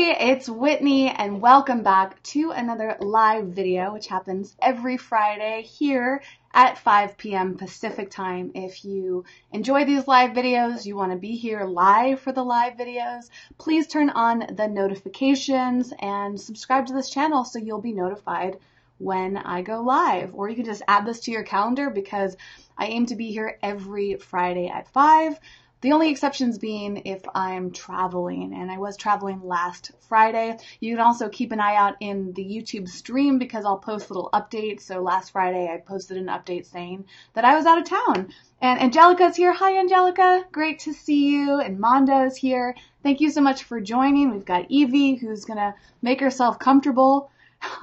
Hey, it's Whitney and welcome back to another live video, which happens every Friday here at 5 p.m. Pacific time. If you enjoy these live videos, you want to be here live for the live videos, please turn on the notifications and subscribe to this channel so you'll be notified when I go live. Or you can just add this to your calendar because I aim to be here every Friday at 5. The only exceptions being if I'm traveling, and I was traveling last Friday. You can also keep an eye out in the YouTube stream because I'll post little updates. So last Friday I posted an update saying that I was out of town. And Angelica's here. Hi, Angelica. Great to see you. And Mondo's here. Thank you so much for joining. We've got Evie, who's going to make herself comfortable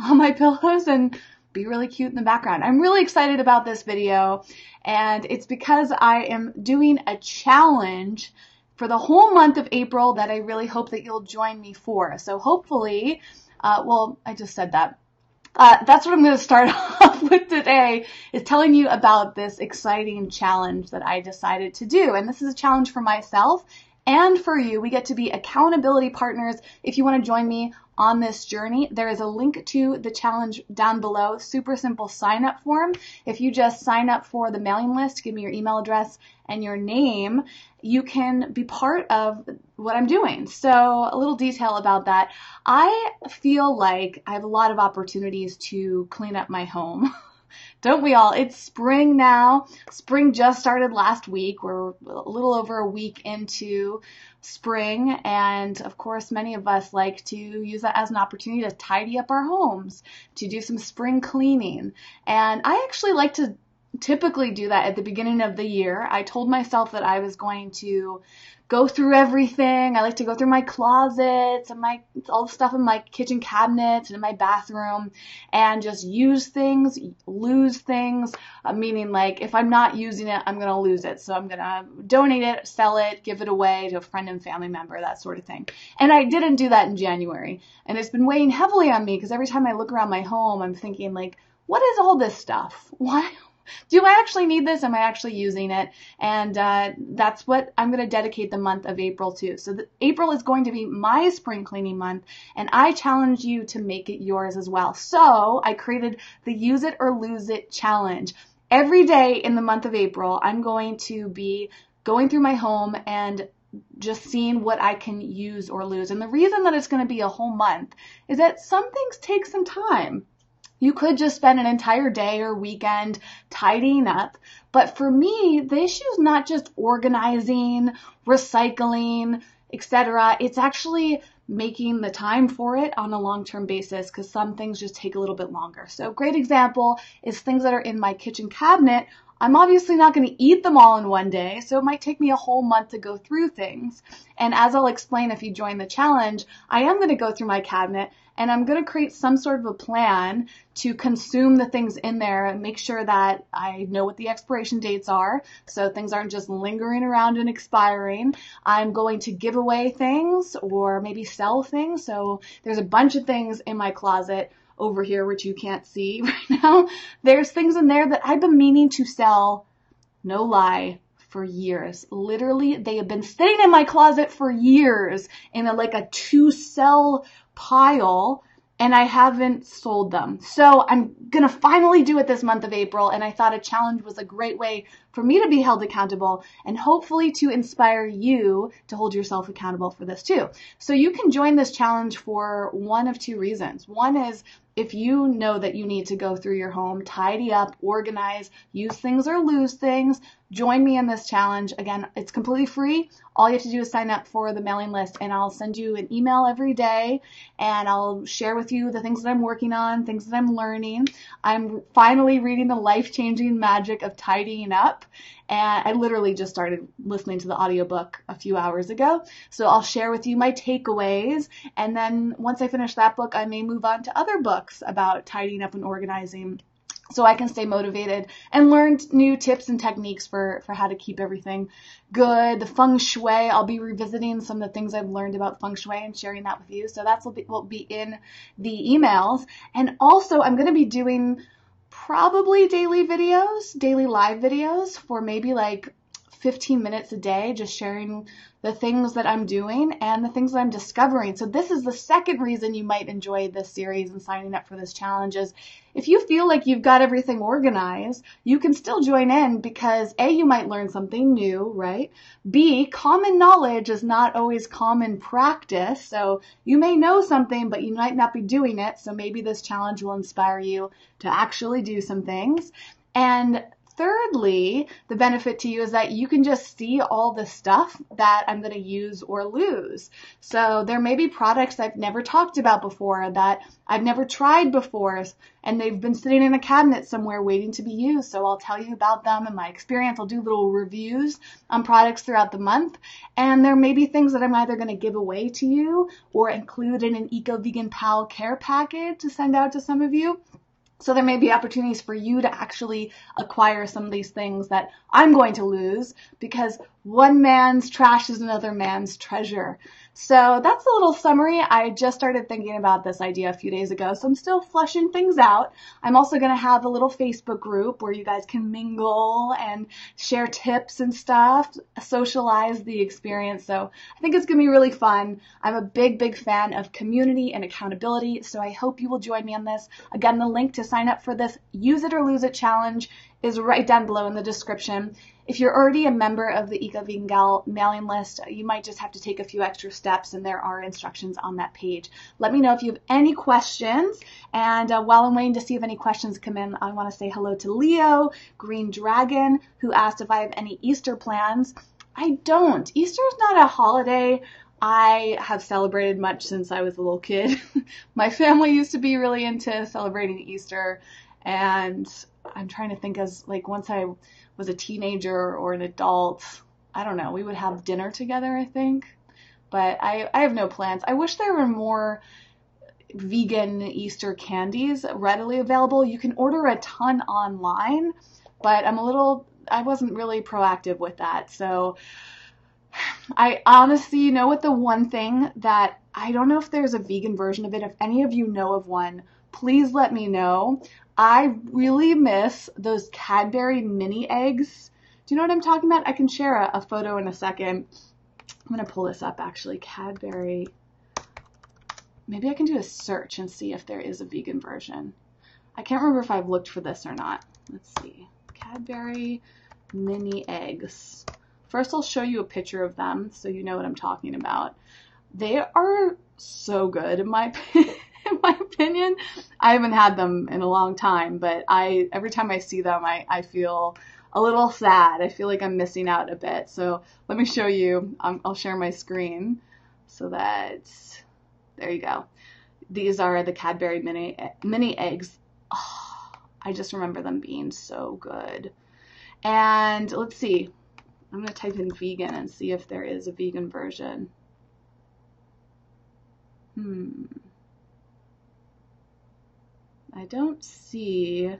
on my pillows and be really cute in the background. I'm really excited about this video, and it's because I am doing a challenge for the whole month of April that I really hope that you'll join me for. So hopefully, well, I just said that. That's what I'm going to start off with today, is telling you about this exciting challenge that I decided to do. And this is a challenge for myself and for you. We get to be accountability partners. If you want to join me on this journey, there is a link to the challenge down below. Super simple sign up form. If you just sign up for the mailing list, give me your email address and your name, you can be part of what I'm doing. So a little detail about that. I feel like I have a lot of opportunities to clean up my home. Don't we all? It's spring now. Spring just started last week. We're a little over a week into spring. And of course, many of us like to use that as an opportunity to tidy up our homes, to do some spring cleaning. And I actually like to typically do that at the beginning of the year. I told myself that I was going to go through everything. I like to go through my closets and all the stuff in my kitchen cabinets and in my bathroom and just use things, lose things, meaning like if I'm not using it, I'm going to lose it. So I'm going to donate it, sell it, give it away to a friend and family member, that sort of thing. And I didn't do that in January. And it's been weighing heavily on me because every time I look around my home, I'm thinking like, what is all this stuff? Why? Do I actually need this? Am I actually using it? And that's what I'm going to dedicate the month of April to. So April is going to be my spring cleaning month, and I challenge you to make it yours as well. So I created the Use It or Lose It challenge. Every day in the month of April, I'm going to be going through my home and just seeing what I can use or lose. And the reason that it's going to be a whole month is that some things take some time. You could just spend an entire day or weekend tidying up. But for me, the issue is not just organizing, recycling, etc. It's actually making the time for it on a long-term basis because some things just take a little bit longer. So a great example is things that are in my kitchen cabinet. I'm obviously not going to eat them all in one day, so it might take me a whole month to go through things. And as I'll explain if you join the challenge, I am going to go through my cabinet and I'm going to create some sort of a plan to consume the things in there and make sure that I know what the expiration dates are, so things aren't just lingering around and expiring. I'm going to give away things or maybe sell things. So there's a bunch of things in my closet over here, which you can't see right now. There's things in there that I've been meaning to sell, no lie, for years. Literally, they have been sitting in my closet for years in a 2-cell pile, and I haven't sold them. So I'm going to finally do it this month of April, and I thought a challenge was a great way for me to be held accountable and hopefully to inspire you to hold yourself accountable for this too. So you can join this challenge for one of two reasons. One is if you know that you need to go through your home, tidy up, organize, use things or lose things, join me in this challenge. Again, it's completely free. All you have to do is sign up for the mailing list, and I'll send you an email every day, and I'll share with you the things that I'm working on, things that I'm learning. I'm finally reading The Life-Changing Magic of Tidying Up, and I literally just started listening to the audiobook a few hours ago. So I'll share with you my takeaways, and then once I finish that book, I may move on to other books about tidying up and organizing, so I can stay motivated and learn new tips and techniques for how to keep everything good. The feng shui, I'll be revisiting some of the things I've learned about feng shui and sharing that with you. So that's what will be in the emails. And also I'm going to be doing probably daily live videos for maybe 15 minutes a day just sharing the things that I'm doing and the things that I'm discovering. So this is the second reason you might enjoy this series and signing up for this challenge is if you feel like you've got everything organized, you can still join in because A, you might learn something new, right? B, common knowledge is not always common practice. So you may know something, but you might not be doing it. So maybe this challenge will inspire you to actually do some things. And thirdly, the benefit to you is that you can just see all the stuff that I'm going to use or lose. So there may be products I've never talked about before that I've never tried before, and they've been sitting in a cabinet somewhere waiting to be used. So I'll tell you about them and my experience. I'll do little reviews on products throughout the month. And there may be things that I'm either going to give away to you or include in an Eco-Vegan Pal care package to send out to some of you. So there may be opportunities for you to actually acquire some of these things that I'm going to lose because one man's trash is another man's treasure. So that's a little summary. I just started thinking about this idea a few days ago, so I'm still fleshing things out. I'm also going to have a little Facebook group where you guys can mingle and share tips and stuff, socialize the experience. So I think it's going to be really fun. I'm a big fan of community and accountability, so I hope you will join me on this. Again, the link to sign up for this Use It or Lose It challenge is right down below in the description. If you're already a member of the Eco-Vegan Gal mailing list, you might just have to take a few extra steps, and there are instructions on that page. Let me know if you have any questions, and while I'm waiting to see if any questions come in, I want to say hello to Leo, Green Dragon, who asked if I have any Easter plans. I don't. Easter is not a holiday I have celebrated much since I was a little kid. My family used to be really into celebrating Easter, and I'm trying to think as like once I was a teenager or an adult, I don't know, we would have dinner together, I think. But I have no plans. I wish there were more vegan Easter candies readily available. You can order a ton online, but I wasn't really proactive with that. So I honestly, you know what, the one thing that I don't know if there's a vegan version of it. If any of you know of one, please let me know. I really miss those Cadbury mini eggs. Do you know what I'm talking about? I can share a photo in a second. I'm going to pull this up actually. Cadbury. Maybe I can do a search and see if there is a vegan version. I can't remember if I've looked for this or not. Let's see. Cadbury mini eggs. First, I'll show you a picture of them so you know what I'm talking about. They are so good in my opinion. I haven't had them in a long time, but every time I see them, I feel a little sad. I feel like I'm missing out a bit. So let me show you. I'll share my screen so that, there you go. These are the Cadbury mini eggs. Oh, I just remember them being so good. And let's see. I'm going to type in vegan and see if there is a vegan version. I don't see.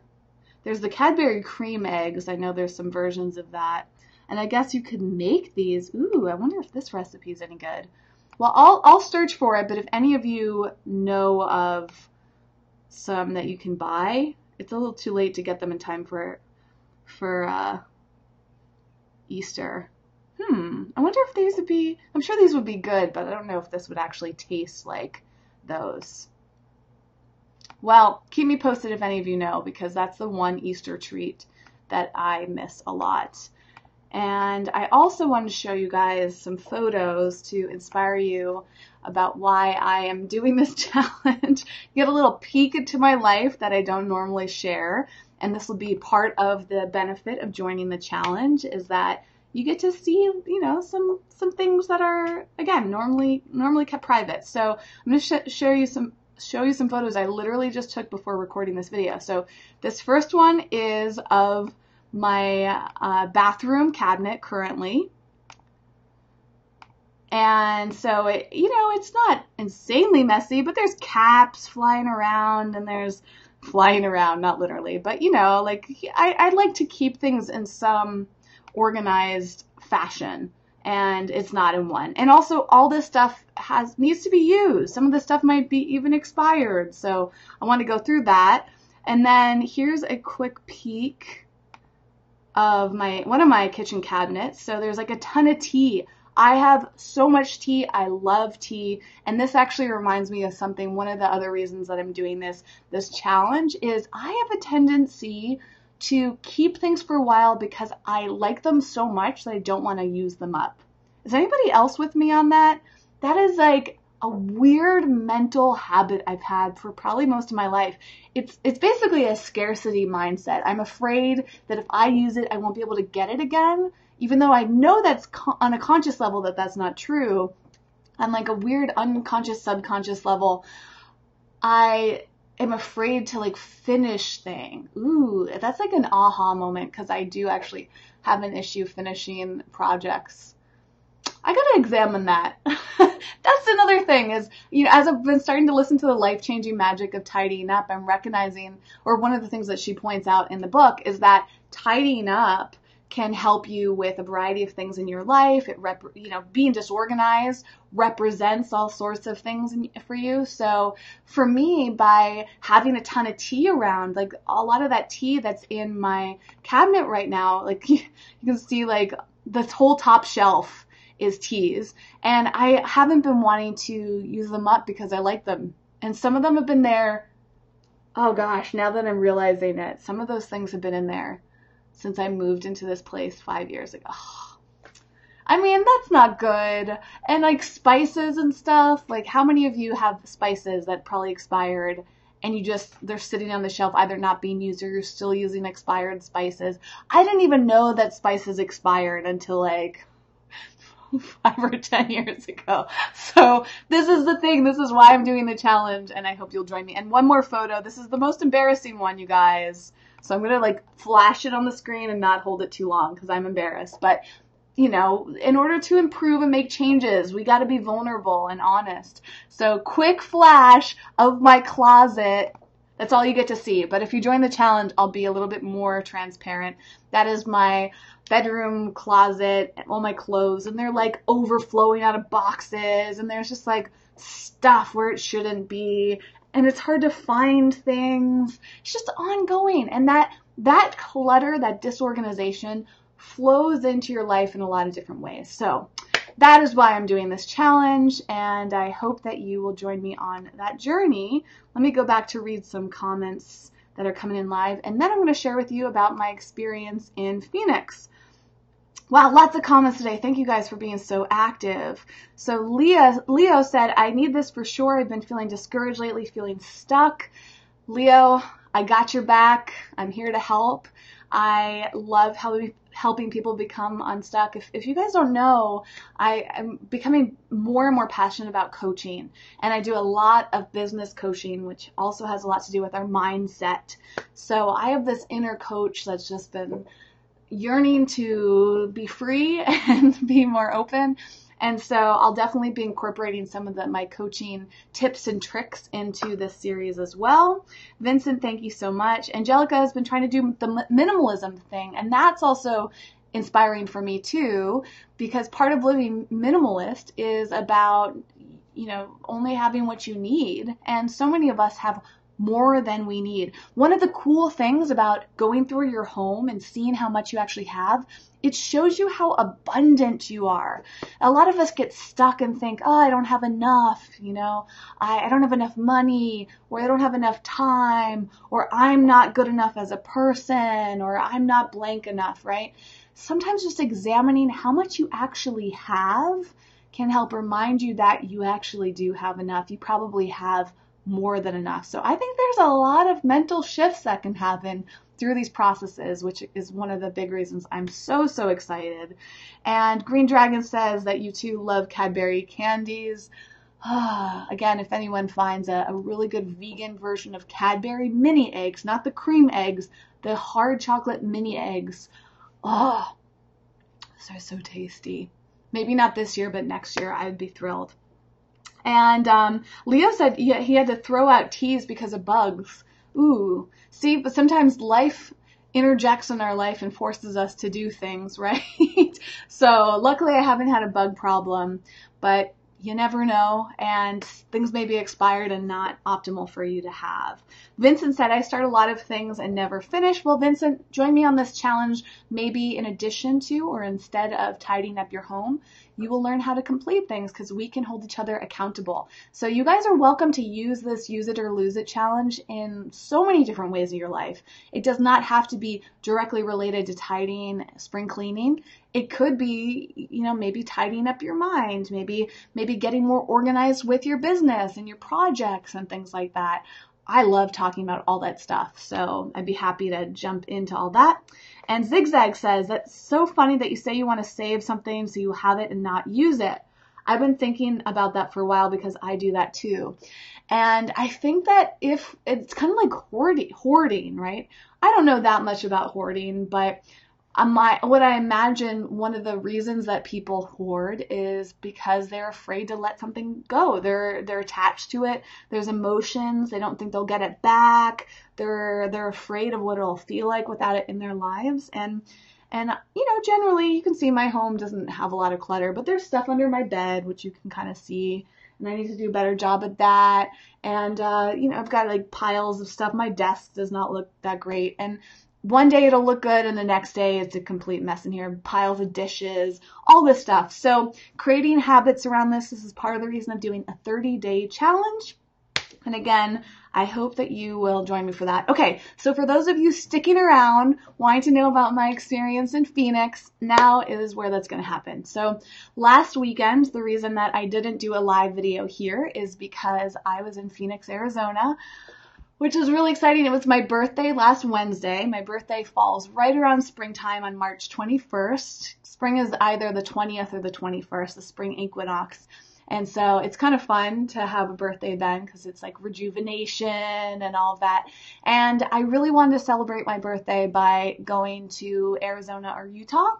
There's the Cadbury cream eggs. I know there's some versions of that. And I guess you could make these. Ooh, I wonder if this recipe is any good. Well, I'll search for it, but if any of you know of some that you can buy, it's a little too late to get them in time for Easter. I wonder if these would be, I'm sure these would be good, but I don't know if this would actually taste like those. Well, keep me posted if any of you know, because that's the one Easter treat that I miss a lot. And I also wanted to show you guys some photos to inspire you about why I am doing this challenge. Get a little peek into my life that I don't normally share. And this will be part of the benefit of joining the challenge, is that you get to see, you know, some things that are, again, normally kept private. So I'm going to show you some photos I literally just took before recording this video. So this first one is of my bathroom cabinet currently. And so it's not insanely messy, but there's caps flying around, and there's flying around, not literally, but like I like to keep things in some organized fashion, and it's not in one. And also all this stuff needs to be used. Some of the stuff might be even expired, so I want to go through that. And then here's a quick peek of one of my kitchen cabinets. So there's like a ton of tea. I have so much tea. I love tea. And this actually reminds me of something. One of the other reasons that I'm doing this challenge is I have a tendency to keep things for a while because I like them so much that I don't want to use them up. Is anybody else with me on that? That is like a weird mental habit I've had for probably most of my life. It's basically a scarcity mindset. I'm afraid that if I use it, I won't be able to get it again, even though I know that's on a conscious level that that's not true. On like a weird unconscious, subconscious level, I am afraid to like finish thing. Ooh, that's like an aha moment because I do actually have an issue finishing projects. I gotta examine that. That's another thing is, as I've been starting to listen to the life-changing magic of tidying up, I'm recognizing, or one of the things that she points out in the book is that tidying up can help you with a variety of things in your life. Being disorganized represents all sorts of things for you. So for me, by having a ton of tea around, like a lot of that tea that's in my cabinet right now, like you can see like this whole top shelf is teas, and I haven't been wanting to use them up because I like them. And some of them have been there, oh gosh, now that I'm realizing it, some of those things have been in there since I moved into this place 5 years ago. I mean, that's not good. And like spices and stuff, like how many of you have spices that probably expired and they're sitting on the shelf either not being used or you're still using expired spices? I didn't even know that spices expired until like 5 or 10 years ago. So this is the thing. This is why I'm doing the challenge, and I hope you'll join me. And one more photo. This is the most embarrassing one, you guys. So I'm going to like flash it on the screen and not hold it too long because I'm embarrassed. But, in order to improve and make changes, we got to be vulnerable and honest. So quick flash of my closet. That's all you get to see. But if you join the challenge, I'll be a little bit more transparent. That is my bedroom closet, all my clothes, and they're like overflowing out of boxes, and there's just like stuff where it shouldn't be, and it's hard to find things. It's just ongoing. And that clutter, that disorganization flows into your life in a lot of different ways. So that is why I'm doing this challenge, and I hope that you will join me on that journey. Let me go back to read some comments that are coming in live, and then I'm going to share with you about my experience in Phoenix. Wow, lots of comments today. Thank you guys for being so active. So Leo said, I need this for sure. I've been feeling discouraged lately, feeling stuck. Leo, I got your back. I'm here to help. I love helping people become unstuck. If you guys don't know, I'm becoming more and more passionate about coaching, and I do a lot of business coaching, which also has a lot to do with our mindset. So I have this inner coach that's just been yearning to be free and be more open. And so I'll definitely be incorporating some of my coaching tips and tricks into this series as well. Vincent, thank you so much. Angelica has been trying to do the minimalism thing, and that's also inspiring for me too, because part of living minimalist is about, only having what you need. And so many of us have more than we need. One of the cool things about going through your home and seeing how much you actually have, it shows you how abundant you are. A lot of us get stuck and think, oh, I don't have enough, I don't have enough money, or I don't have enough time, or I'm not good enough as a person, or I'm not blank enough, right? Sometimes just examining how much you actually have can help remind you that you actually do have enough. You probably have more than enough. So I think there's a lot of mental shifts that can happen through these processes, which is one of the big reasons I'm so excited. And Green Dragon says that you too love Cadbury candies. Again, if anyone finds a really good vegan version of Cadbury mini eggs, not the cream eggs, the hard chocolate mini eggs. They're so tasty. Maybe not this year, but next year I'd be thrilled. And Leo said he had to throw out teas because of bugs. Ooh, see, but sometimes life interjects in our life and forces us to do things, right? So luckily I haven't had a bug problem, but you never know, and things may be expired and not optimal for you to have. Vincent said, I start a lot of things and never finish. Well, Vincent, join me on this challenge. Maybe in addition to or instead of tidying up your home, you will learn how to complete things because we can hold each other accountable. So you guys are welcome to use this use it or lose it challenge in so many different ways in your life. It does not have to be directly related to tidying, spring cleaning. It could be, maybe tidying up your mind, maybe getting more organized with your business and your projects and things like that. I love talking about all that stuff, so I'd be happy to jump into all that. And Zigzag says, that's so funny that you say you want to save something so you have it and not use it. I've been thinking about that for a while because I do that too. And I think that if it's kind of like hoarding, right? I don't know that much about hoarding, but what I imagine one of the reasons that people hoard is because they're afraid to let something go. They're attached to it. There's emotions. They don't think they'll get it back. They're afraid of what it'll feel like without it in their lives. And generally you can see my home doesn't have a lot of clutter, but there's stuff under my bed, which you can kind of see. And I need to do a better job at that. And, I've got like piles of stuff. My desk does not look that great. And one day it'll look good and the next day it's a complete mess in here. Piles of dishes, all this stuff. So creating habits around this is part of the reason I'm doing a 30-day challenge. And again, I hope that you will join me for that. Okay, so for those of you sticking around, wanting to know about my experience in Phoenix, now is where that's going to happen. So last weekend, the reason that I didn't do a live video here is because I was in Phoenix, Arizona, which is really exciting. It was my birthday last Wednesday. My birthday falls right around springtime on March 21st. Spring is either the 20th or the 21st, the spring equinox. And so it's kind of fun to have a birthday then because it's like rejuvenation and all of that. And I really wanted to celebrate my birthday by going to Arizona or Utah.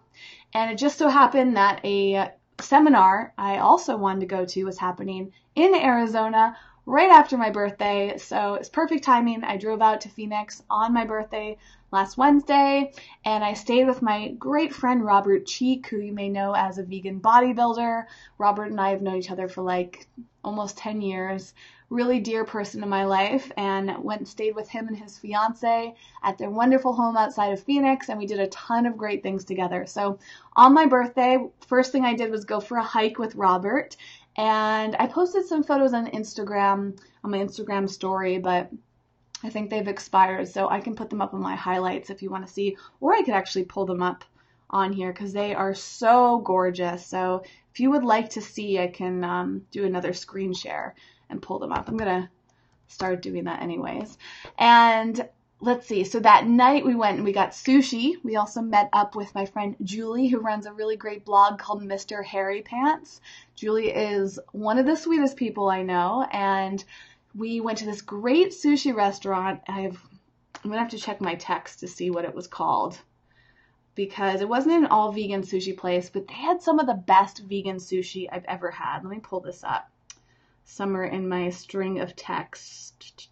And it just so happened that a seminar I also wanted to go to was happening in Arizona right after my birthday. So it's perfect timing. I drove out to Phoenix on my birthday last Wednesday, and I stayed with my great friend Robert Cheek, who you may know as a vegan bodybuilder. Robert and I have known each other for like almost 10 years. Really dear person in my life, and went and stayed with him and his fiance at their wonderful home outside of Phoenix, and we did a ton of great things together. So on my birthday, first thing I did was go for a hike with Robert, and I posted some photos on Instagram, on my Instagram story, but I think they've expired, so I can put them up on my highlights if you want to see, or I could actually pull them up on here because they are so gorgeous. So if you would like to see, I can do another screen share and pull them up. I'm going to start doing that anyways. And let's see. So that night we went and we got sushi. We also met up with my friend Julie, who runs a really great blog called Mr. Hairy Pants. Julie is one of the sweetest people I know, and we went to this great sushi restaurant. I'm going to have to check my text to see what it was called because it wasn't an all vegan sushi place, but they had some of the best vegan sushi I've ever had. Let me pull this up. Somewhere in my string of text.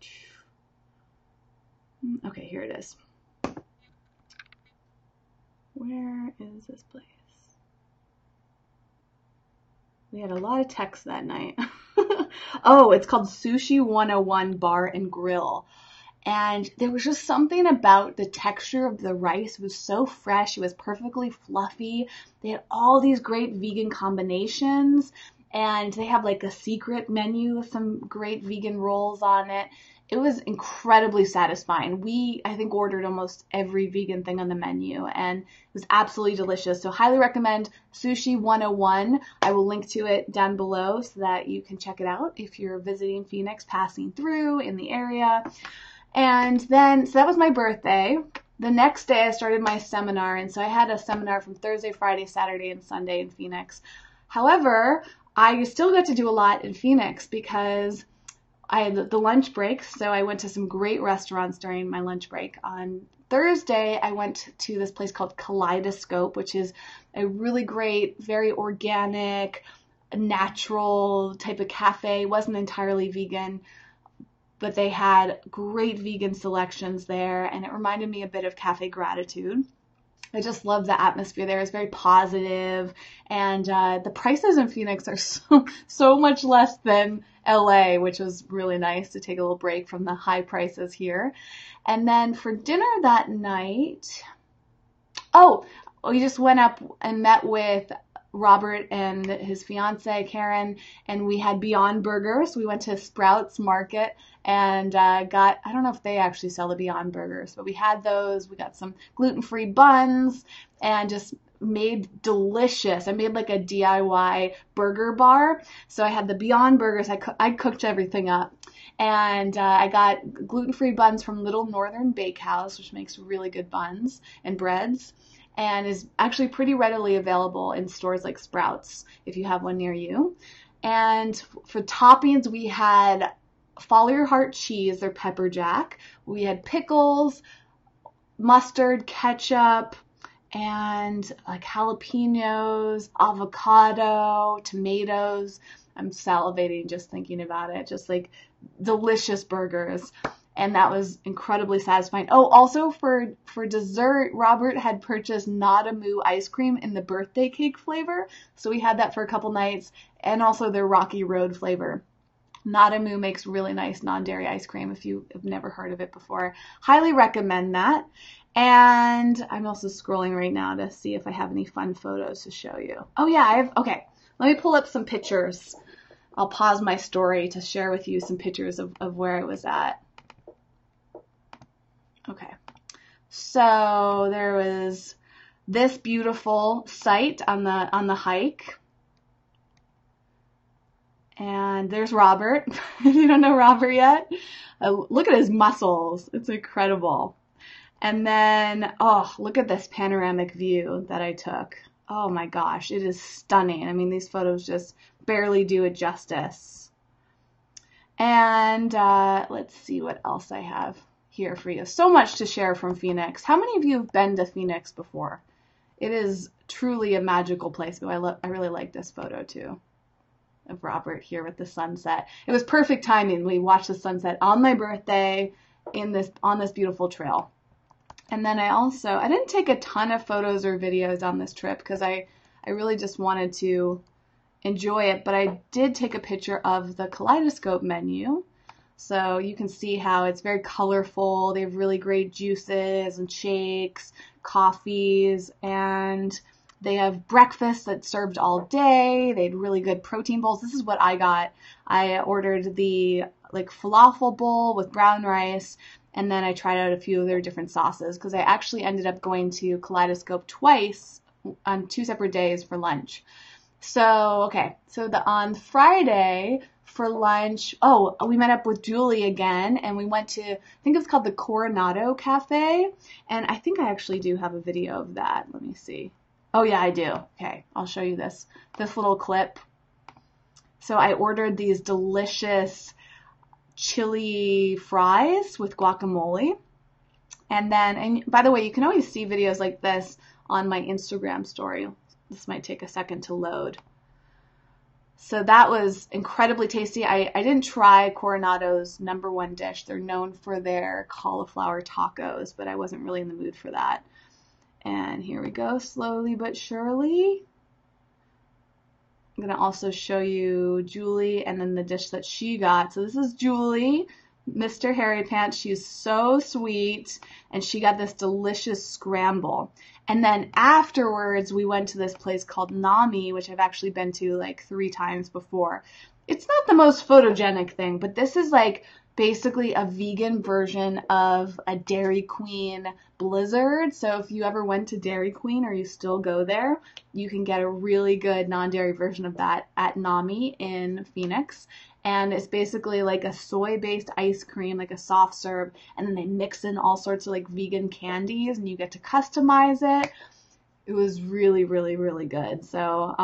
Okay, here it is. Where is this place? We had a lot of text that night. Oh, it's called Sushi 101 Bar and Grill. And there was just something about the texture of the rice. It was so fresh. It was perfectly fluffy. They had all these great vegan combinations. And they have like a secret menu with some great vegan rolls on it. It was incredibly satisfying. I think, ordered almost every vegan thing on the menu, and it was absolutely delicious. So highly recommend Sushi 101. I will link to it down below so that you can check it out if you're visiting Phoenix, passing through in the area. And then, so that was my birthday. The next day I started my seminar, and so I had a seminar from Thursday, Friday, Saturday, and Sunday in Phoenix. However, I still got to do a lot in Phoenix because I had the lunch break, so I went to some great restaurants during my lunch break. On Thursday, I went to this place called Kaleidoscope, which is a really great, very organic, natural type of cafe. It wasn't entirely vegan, but they had great vegan selections there, and it reminded me a bit of Cafe Gratitude. I just love the atmosphere there. It's very positive, and the prices in Phoenix are so much less than LA, which was really nice to take a little break from the high prices here. And then for dinner that night, oh, we just went up and met with Robert and his fiance Karen, and we had Beyond Burgers. We went to Sprouts Market and got, I don't know if they actually sell the Beyond Burgers, but we had those. We got some gluten-free buns and just made delicious. I made like a DIY burger bar. So I had the Beyond Burgers. I cooked everything up. And I got gluten-free buns from Little Northern Bakehouse, which makes really good buns and breads, and is actually pretty readily available in stores like Sprouts if you have one near you. And for toppings, we had Follow Your Heart cheese or pepper jack. We had pickles, mustard, ketchup, and like jalapenos, avocado, tomatoes. I'm salivating just thinking about it. Just like delicious burgers. And that was incredibly satisfying. Oh, also for dessert, Robert had purchased Nadamu ice cream in the birthday cake flavor. So we had that for a couple nights, and also their Rocky Road flavor. Nadamu makes really nice non-dairy ice cream if you have never heard of it before. Highly recommend that. And I'm also scrolling right now to see if I have any fun photos to show you. Oh yeah, okay. Let me pull up some pictures. I'll pause my story to share with you some pictures of where I was at. Okay, so there was this beautiful site on the hike, and there's Robert. If you don't know Robert yet, look at his muscles. It's incredible. And then, oh, look at this panoramic view that I took. Oh my gosh, it is stunning. I mean, these photos just barely do it justice. And let's see what else I have here for you. So much to share from Phoenix. How many of you have been to Phoenix before? It is truly a magical place. But I really like this photo too of Robert here with the sunset. It was perfect timing. We watched the sunset on my birthday on this beautiful trail. And then I didn't take a ton of photos or videos on this trip because I really just wanted to enjoy it, but I did take a picture of the Kaleidoscope menu. So you can see how it's very colorful. They have really great juices and shakes, coffees, and they have breakfast that's served all day. They had really good protein bowls. This is what I got. I ordered the like falafel bowl with brown rice, and then I tried out a few of their different sauces because I actually ended up going to Kaleidoscope twice on 2 separate days for lunch. So, okay, so on Friday for lunch, we met up with Julie again, and we went to, I think it's called the Coronado Cafe, and I think I actually do have a video of that. Let me see. Oh yeah, I do. Okay, I'll show you this little clip. So I ordered these delicious chili fries with guacamole, and by the way, you can always see videos like this on my Instagram story. This might take a second to load. So that was incredibly tasty. I didn't try Coronado's #1 dish. They're known for their cauliflower tacos, but I wasn't really in the mood for that. And here we go, slowly but surely. I'm going to also show you Julie and then the dish that she got. So this is Julie, Mr. Hairy Pants. She's so sweet, and she got this delicious scramble. And then afterwards, we went to this place called Nami, which I've actually been to like 3 times before. It's not the most photogenic thing, but this is like basically a vegan version of a Dairy Queen Blizzard. So if you ever went to Dairy Queen or you still go there, you can get a really good non-dairy version of that at Nami in Phoenix. And it's basically like a soy-based ice cream, like a soft serve, and then they mix in all sorts of like vegan candies, and you get to customize it. It was really, really, really good. So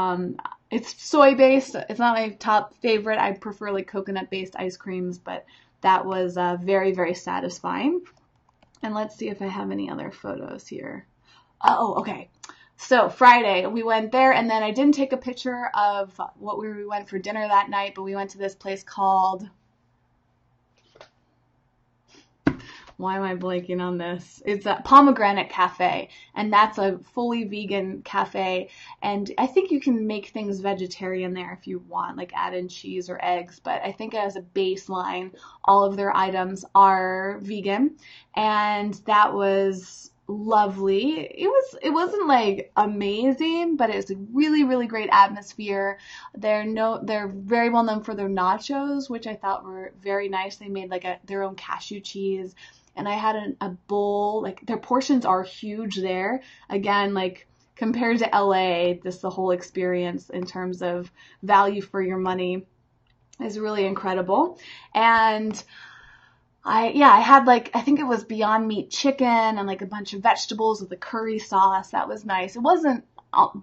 it's soy-based. It's not my top favorite. I prefer like coconut-based ice creams, but that was very, very satisfying. And let's see if I have any other photos here. Oh, okay. So Friday, we went there, and then I didn't take a picture of what we went for dinner that night, but we went to this place called why am I blanking on this? It's a Pomegranate Cafe, and that's a fully vegan cafe. And I think you can make things vegetarian there if you want, like add in cheese or eggs. But I think as a baseline, all of their items are vegan, and that was lovely. It wasn't like amazing, but it's a really, really great atmosphere. They're very well known for their nachos, which I thought were very nice. They made like their own cashew cheese, and I had a bowl. Like their portions are huge there. Again, like compared to LA, just the whole experience in terms of value for your money is really incredible. And I had like, I think it was Beyond Meat chicken and like a bunch of vegetables with a curry sauce. That was nice. It wasn't,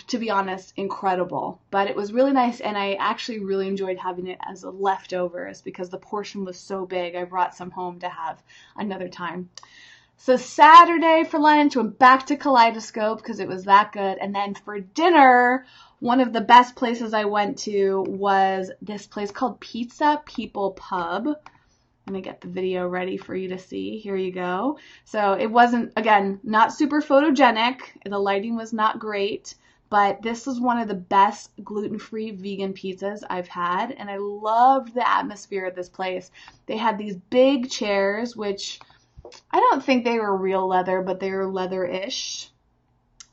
to be honest, incredible, but it was really nice. And I actually really enjoyed having it as a leftovers because the portion was so big. I brought some home to have another time. So Saturday for lunch, went back to Kaleidoscope because it was that good. And then for dinner, one of the best places I went to was this place called Pizza People Pub. I'm going to get the video ready for you to see. Here you go. So it wasn't, again, not super photogenic. The lighting was not great, but this was one of the best gluten-free vegan pizzas I've had, and I loved the atmosphere of this place. They had these big chairs, which I don't think they were real leather, but they were leather-ish.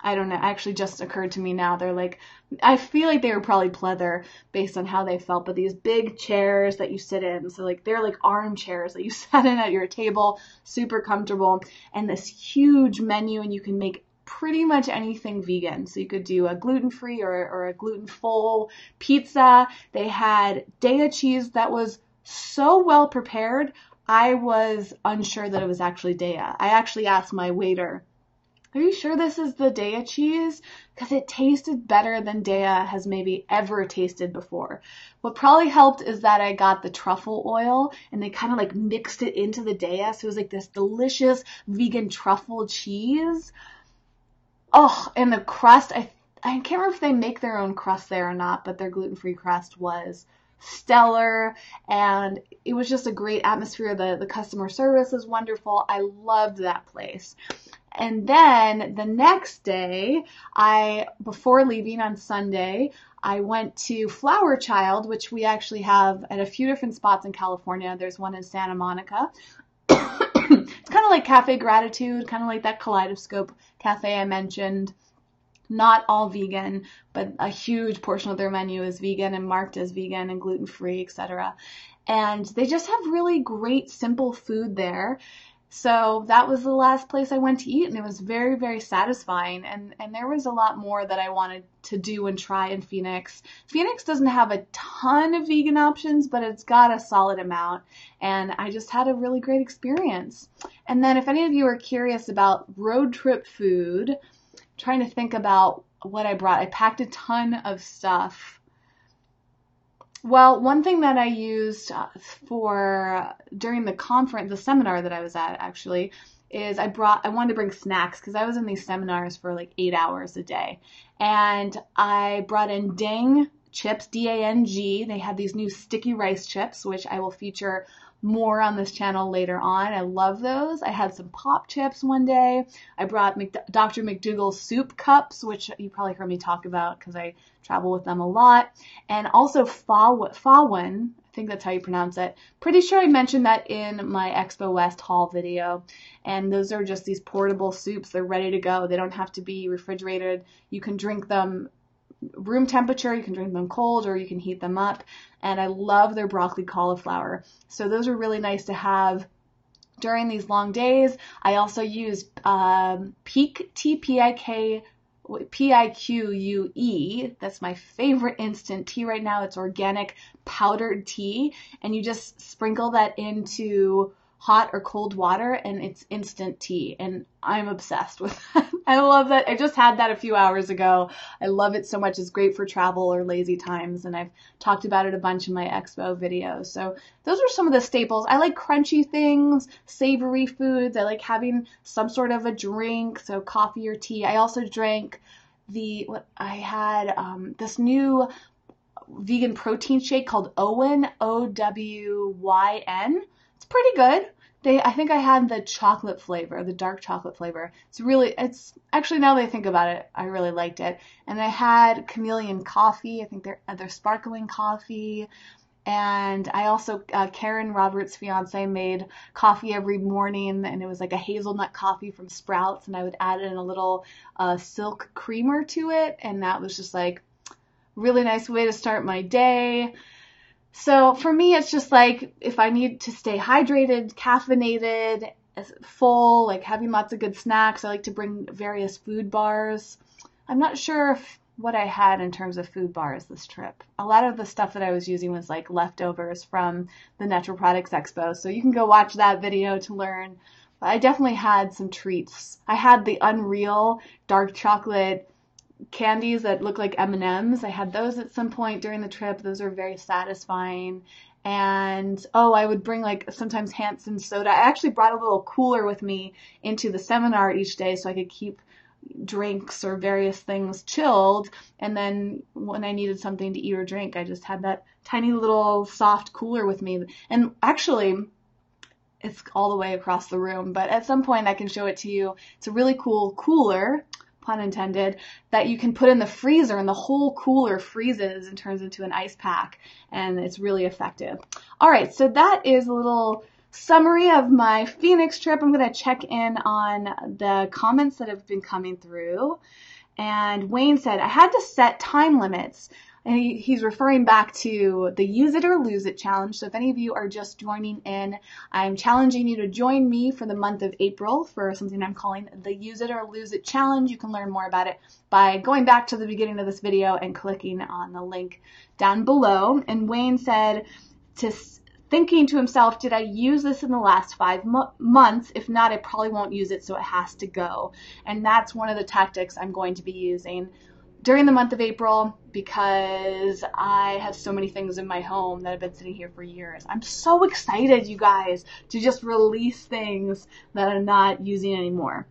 I don't know. Actually, just occurred to me now. They're like, I feel like they were probably pleather based on how they felt, but these big chairs that you sit in. So like, they're like armchairs that you sat in at your table, super comfortable, and this huge menu, and you can make pretty much anything vegan. So you could do a gluten-free or a gluten-full pizza. They had Daiya cheese that was so well prepared. I was unsure that it was actually Daiya. I actually asked my waiter, are you sure this is the Daiya cheese? Because it tasted better than Daiya has maybe ever tasted before. What probably helped is that I got the truffle oil and they kind of like mixed it into the Daiya. So it was like this delicious vegan truffle cheese. Oh, and the crust, I can't remember if they make their own crust there or not, but their gluten-free crust was stellar, and it was just a great atmosphere. The customer service was wonderful. I loved that place. And then the next day, before leaving on Sunday, I went to Flower Child, which we actually have at a few different spots in California. There's one in Santa Monica. It's kind of like Cafe Gratitude, kind of like that Kaleidoscope cafe I mentioned. Not all vegan, but a huge portion of their menu is vegan and marked as vegan and gluten-free, etc. And they just have really great, simple food there. So that was the last place I went to eat, and it was very, very satisfying. And there was a lot more that I wanted to do and try in Phoenix. Phoenix doesn't have a ton of vegan options, but it's got a solid amount. And I just had a really great experience. And then if any of you are curious about road trip food, I'm trying to think about what I brought. I packed a ton of stuff. Well, one thing that I used during the conference, the seminar that I was at actually, is I wanted to bring snacks because I was in these seminars for like 8 hours a day. And I brought in Dang chips, D-A-N-G. They have these new sticky rice chips, which I will feature more on this channel later on. I love those. I had some pop chips one day. I brought Dr. McDougall's soup cups, which you probably heard me talk about because I travel with them a lot. And also Fawen, I think that's how you pronounce it. Pretty sure I mentioned that in my Expo West haul video. And those are just these portable soups. They're ready to go. They don't have to be refrigerated. You can drink them room temperature, you can drink them cold, or you can heat them up. And I love their broccoli cauliflower. So those are really nice to have during these long days. I also use Peak, P-I-Q-U-E. That's my favorite instant tea right now. It's organic powdered tea. And you just sprinkle that into hot or cold water, and it's instant tea, and I'm obsessed with that. I love that. I just had that a few hours ago. I love it so much. It's great for travel or lazy times, and I've talked about it a bunch in my Expo videos. So those are some of the staples. I like crunchy things, savory foods. I like having some sort of a drink, so coffee or tea. I also drank this new vegan protein shake called Owyn, O-W-Y-N. It's pretty good. I think I had the chocolate flavor, the dark chocolate flavor. It's actually, now that I think about it, I really liked it. And I had chameleon coffee. I think they're sparkling coffee. And I also, Karen, Robert's fiance, made coffee every morning, and it was like a hazelnut coffee from Sprouts, and I would add in a little silk creamer to it, and that was just like really nice way to start my day. So for me, it's just like if I need to stay hydrated, caffeinated, full, like having lots of good snacks, I like to bring various food bars. I'm not sure what I had in terms of food bars this trip. A lot of the stuff that I was using was like leftovers from the Natural Products Expo, so you can go watch that video to learn. But I definitely had some treats. I had the Unreal dark chocolate candies that look like M&Ms. I had those at some point during the trip. Those are very satisfying. And I would bring like sometimes Hanson soda. I actually brought a little cooler with me into the seminar each day so I could keep drinks or various things chilled. And then when I needed something to eat or drink, I just had that tiny little soft cooler with me. And actually, it's all the way across the room, but at some point I can show it to you. It's a really cool cooler, pun intended, that you can put in the freezer, and the whole cooler freezes and turns into an ice pack, and it's really effective. All right, so that is a little summary of my Phoenix trip. I'm going to check in on the comments that have been coming through. And Wayne said, I had to set time limits. And he's referring back to the Use It or Lose It challenge. So if any of you are just joining in, I'm challenging you to join me for the month of April for something I'm calling the Use It or Lose It challenge. You can learn more about it by going back to the beginning of this video and clicking on the link down below. And Wayne said, thinking to himself, did I use this in the last 5 months? If not, I probably won't use it, so it has to go. And that's one of the tactics I'm going to be using during the month of April, because I have so many things in my home that have been sitting here for years. I'm so excited, you guys, to just release things that I'm not using anymore.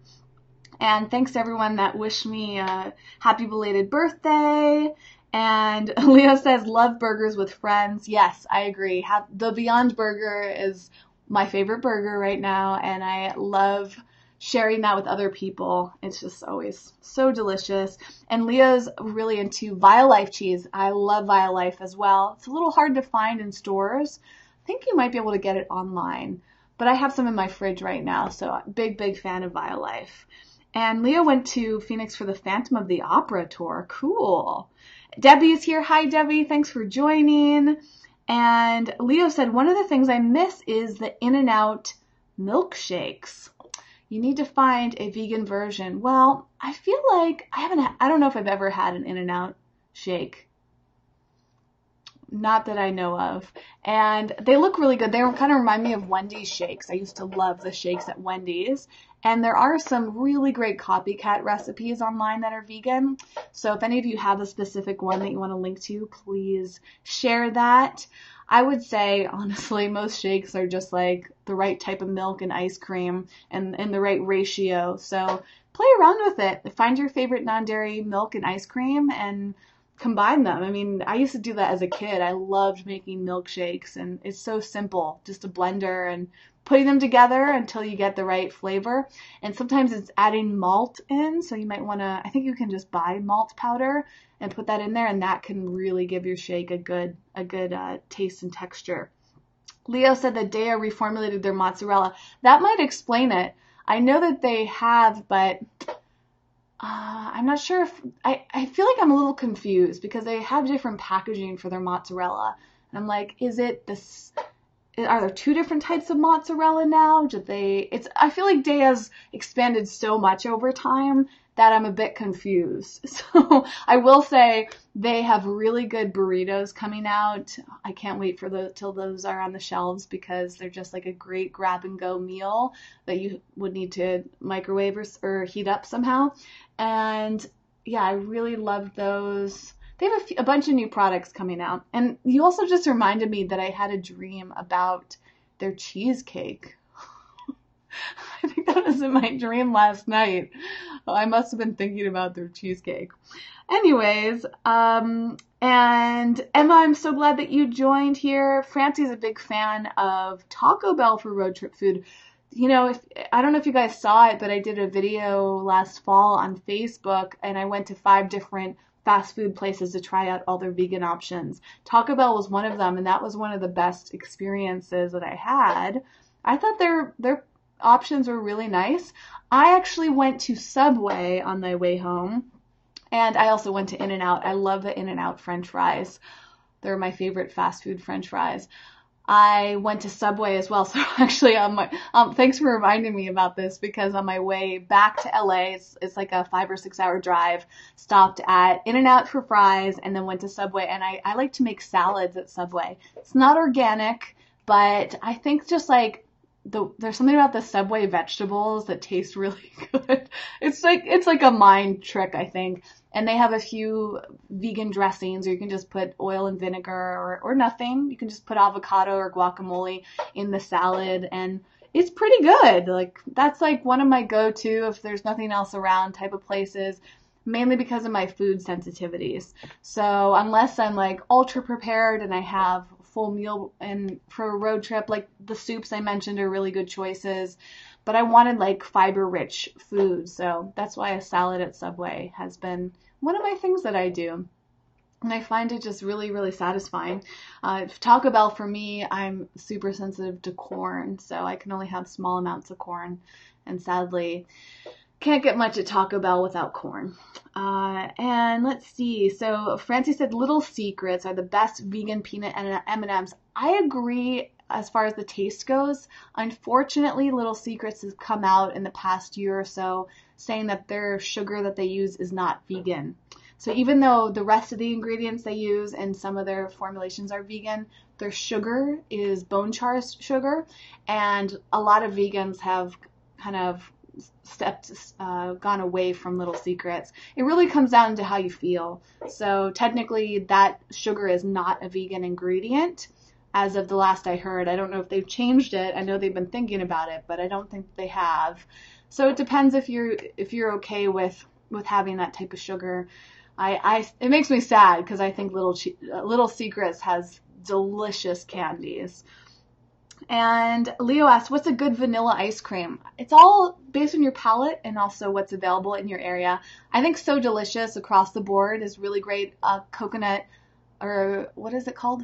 And thanks to everyone that wished me a happy belated birthday. And Leo says, love burgers with friends. Yes, I agree. The Beyond Burger is my favorite burger right now, and I love sharing that with other people. It's just always so delicious. And Leo's really into Violife cheese. I love Violife as well. It's a little hard to find in stores. I think you might be able to get it online, but I have some in my fridge right now, so big fan of Violife. And Leo went to Phoenix for the Phantom of the Opera tour. Cool. Debbie's here. Hi, Debbie. Thanks for joining. And Leo said, one of the things I miss is the In-N-Out milkshakes. You need to find a vegan version. Well, I feel like I don't know if I've ever had an In-N-Out shake. Not that I know of. And they look really good. They kind of remind me of Wendy's shakes. I used to love the shakes at Wendy's. And there are some really great copycat recipes online that are vegan. So if any of you have a specific one that you want to link to, please share that. I would say, honestly, most shakes are just like the right type of milk and ice cream and the right ratio. So play around with it. Find your favorite non-dairy milk and ice cream and combine them. I mean, I used to do that as a kid. I loved making milkshakes, and it's so simple. Just a blender and putting them together until you get the right flavor. And sometimes it's adding malt in, so you might want to, I think you can just buy malt powder and put that in there, and that can really give your shake a good taste and texture. Leo said that Bday reformulated their mozzarella. That might explain it. I know that they have, but I'm not sure if, I feel like I'm a little confused because they have different packaging for their mozzarella. And I'm like, are there two different types of mozzarella now? I feel like Bday has expanded so much over time that I'm a bit confused. So I will say they have really good burritos coming out. I can't wait till those are on the shelves, because they're just like a great grab and go meal that you would need to microwave or heat up somehow. And yeah, I really love those. They have a bunch of new products coming out. And you also just reminded me that I had a dream about their cheesecake. I think that was in my dream last night. I must have been thinking about their cheesecake. Anyways, and Emma, I'm so glad that you joined here. Francie's a big fan of Taco Bell for road trip food. You know, I don't know if you guys saw it, but I did a video last fall on Facebook, and I went to 5 different fast food places to try out all their vegan options. Taco Bell was one of them, and that was one of the best experiences that I had. I thought their options were really nice. I actually went to Subway on my way home, and I also went to In-N-Out. I love the In-N-Out French fries. They're my favorite fast food French fries. I went to Subway as well. So actually, thanks for reminding me about this, because on my way back to LA, it's like a 5 or 6 hour drive, stopped at In-N-Out for fries and then went to Subway. And I like to make salads at Subway. It's not organic, but I think just like there's something about the Subway vegetables that taste really good. It's like a mind trick, I think. And they have a few vegan dressings, or you can just put oil and vinegar or nothing. You can just put avocado or guacamole in the salad, and it's pretty good. Like, that's like one of my go-to if there's nothing else around type of places, mainly because of my food sensitivities. So unless I'm like ultra prepared and I have a full meal and for a road trip, like the soups I mentioned are really good choices. But I wanted like fiber-rich food, so that's why a salad at Subway has been one of my things that I do. And I find it just really, really satisfying. Taco Bell, for me, I'm super sensitive to corn, so I can only have small amounts of corn. And sadly, can't get much at Taco Bell without corn. And let's see. So Francie said Little Secrets are the best vegan peanut M&Ms. I agree as far as the taste goes. Unfortunately, Little Secrets has come out in the past year or so saying that their sugar that they use is not vegan. So even though the rest of the ingredients they use and some of their formulations are vegan, their sugar is bone char sugar, and a lot of vegans have kind of gone away from Little Secrets. It really comes down to how you feel. So technically that sugar is not a vegan ingredient as of the last I heard. I don't know if they've changed it. I know they've been thinking about it, but I don't think they have. So it depends if you're okay with having that type of sugar. It makes me sad because I think Little Secrets has delicious candies. And Leo asked, what's a good vanilla ice cream? It's all based on your palate and also what's available in your area. I think So Delicious across the board is really great. Coconut, or what is it called?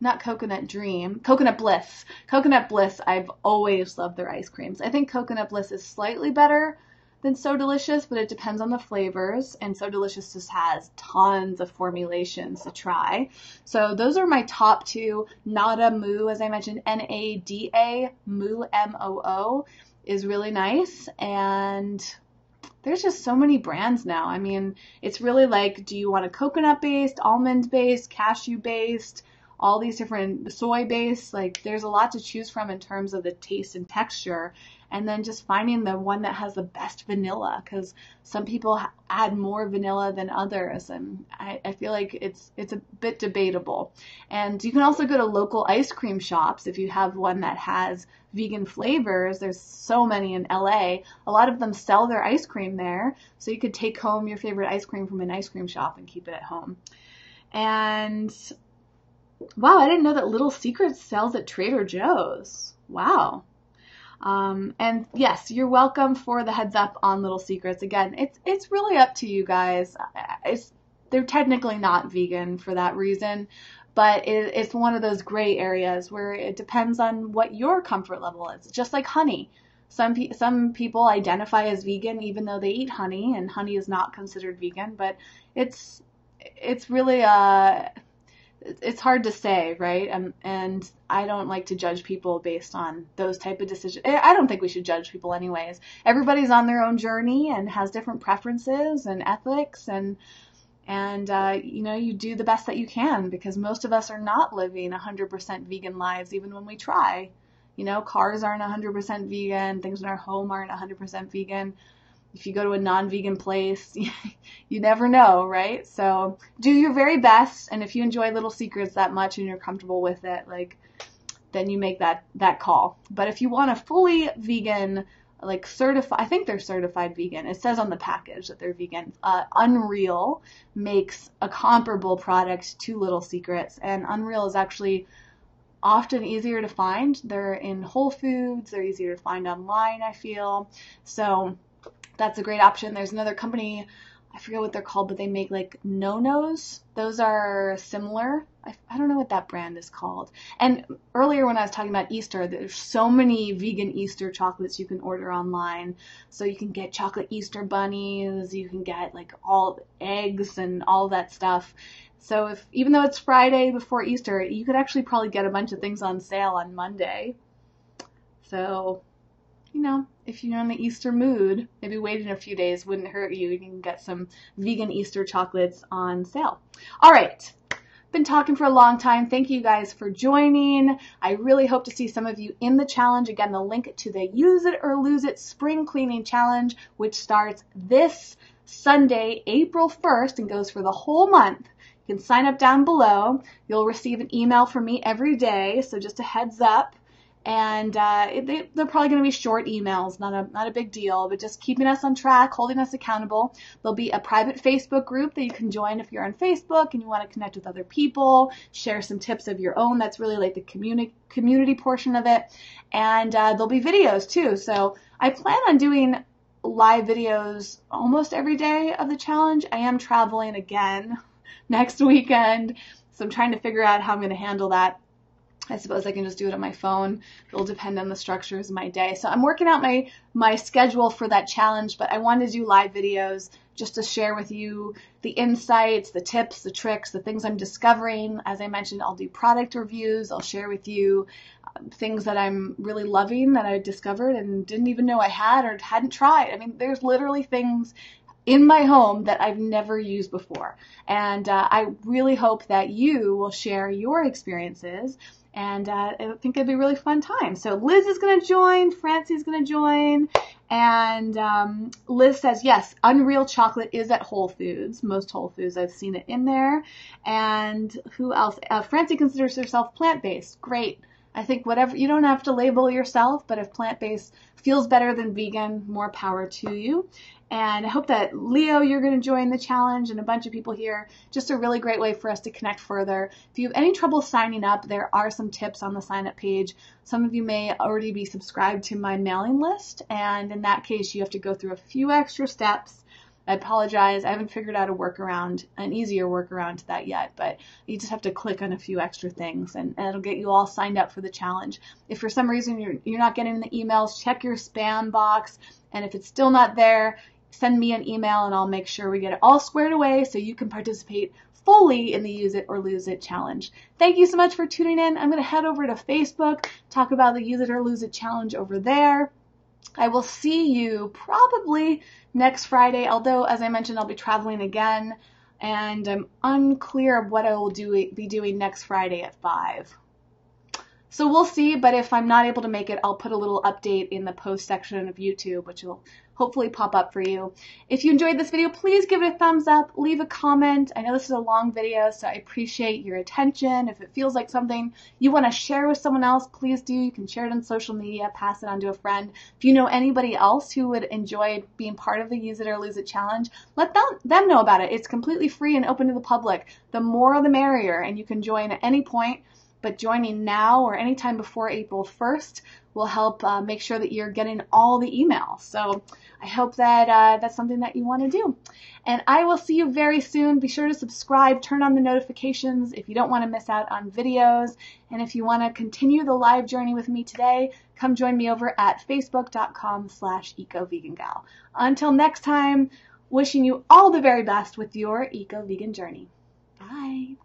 Not Coconut Dream, Coconut Bliss. Coconut Bliss, I've always loved their ice creams. I think Coconut Bliss is slightly better than So Delicious, but it depends on the flavors, and So Delicious just has tons of formulations to try. So those are my top 2. Nada Moo, as I mentioned, Nada Moo, Moo, is really nice, and there's just so many brands now. I mean, it's really like, do you want a coconut-based, almond-based, cashew-based, all these different soy-based? Like, there's a lot to choose from in terms of the taste and texture. And then just finding the one that has the best vanilla, because some people add more vanilla than others, and I feel like it's a bit debatable. And you can also go to local ice cream shops if you have one that has vegan flavors. There's so many in LA. A lot of them sell their ice cream there, so you could take home your favorite ice cream from an ice cream shop and keep it at home. And wow, I didn't know that Little Secrets sells at Trader Joe's. Wow. And yes, you're welcome for the heads up on Little Secrets. Again, it's really up to you guys. They're technically not vegan for that reason, but it's one of those gray areas where it depends on what your comfort level is. Just like honey. Some people identify as vegan even though they eat honey, and honey is not considered vegan, but it's really it's hard to say, right? And I don't like to judge people based on those type of decisions. I don't think we should judge people anyways. Everybody's on their own journey and has different preferences and ethics, and you do the best that you can, because most of us are not living 100% vegan lives even when we try. Cars aren't 100% vegan, things in our home aren't 100% vegan. If you go to a non-vegan place, you never know, right? So do your very best, and if you enjoy Little Secrets that much and you're comfortable with it, then you make that call. But if you want a fully vegan like certified, I think they're certified vegan. It says on the package that they're vegan. Unreal makes a comparable product to Little Secrets, and Unreal is actually often easier to find. They're in Whole Foods. They're easier to find online, I feel. So that's a great option. There's another company, I forget what they're called, but they make like No-Nos. Those are similar. I don't know what that brand is called. And earlier when I was talking about Easter, there's so many vegan Easter chocolates you can order online. So you can get chocolate Easter bunnies, you can get like all eggs and all that stuff. So even though it's Friday before Easter, you could actually probably get a bunch of things on sale on Monday. So, you know, if you're in the Easter mood, maybe waiting a few days wouldn't hurt you. You can get some vegan Easter chocolates on sale. All right. Been talking for a long time. Thank you guys for joining. I really hope to see some of you in the challenge. Again, the link to the Use It or Lose It Spring Cleaning Challenge, which starts this Sunday, April 1st, and goes for the whole month. You can sign up down below. You'll receive an email from me every day, so just a heads up. And they're probably going to be short emails, not a big deal, but just keeping us on track, holding us accountable. There'll be a private Facebook group that you can join if you're on Facebook and you want to connect with other people, share some tips of your own. That's really like the community portion of it. And there'll be videos too. So I plan on doing live videos almost every day of the challenge. I am traveling again next weekend, so I'm trying to figure out how I'm going to handle that. I suppose I can just do it on my phone. It'll depend on the structures of my day. So I'm working out my schedule for that challenge, but I wanted to do live videos just to share with you the insights, the tips, the tricks, the things I'm discovering. As I mentioned, I'll do product reviews. I'll share with you things that I'm really loving that I discovered and didn't even know I had or hadn't tried. I mean, there's literally things in my home that I've never used before. And I really hope that you will share your experiences. And I think it'd be a really fun time. So Liz is going to join, Francie's going to join, and Liz says, yes, Unreal chocolate is at Whole Foods. Most Whole Foods, I've seen it in there. And who else? Francie considers herself plant-based. Great. I think whatever, you don't have to label yourself, but if plant-based feels better than vegan, more power to you. And I hope that Leo, you're going to join the challenge, and a bunch of people here. Just a really great way for us to connect further. If you have any trouble signing up, there are some tips on the sign-up page. Some of you may already be subscribed to my mailing list, and in that case, you have to go through a few extra steps. I apologize. I haven't figured out a workaround, an easier workaround to that yet, but you just have to click on a few extra things, and it'll get you all signed up for the challenge. If for some reason you're not getting the emails, check your spam box, and if it's still not there, send me an email and I'll make sure we get it all squared away so you can participate fully in the Use It or Lose It challenge. Thank you so much for tuning in. I'm going to head over to Facebook, talk about the Use It or Lose It challenge over there. I will see you probably next Friday, although, as I mentioned, I'll be traveling again, and I'm unclear of what I will be doing next Friday at 5. So we'll see, but if I'm not able to make it, I'll put a little update in the post section of YouTube, which will hopefully pop up for you. If you enjoyed this video, please give it a thumbs up, leave a comment. I know this is a long video, so I appreciate your attention. If it feels like something you want to share with someone else, please do. You can share it on social media, pass it on to a friend. If you know anybody else who would enjoy being part of the Use It or Lose It challenge, let them know about it. It's completely free and open to the public. The more the merrier, and you can join at any point. But joining now or anytime before April 1st will help make sure that you're getting all the emails. So I hope that that's something that you want to do. And I will see you very soon. Be sure to subscribe, turn on the notifications if you don't want to miss out on videos. And if you want to continue the live journey with me today, come join me over at facebook.com/ecovegangal. Until next time, wishing you all the very best with your eco-vegan journey. Bye.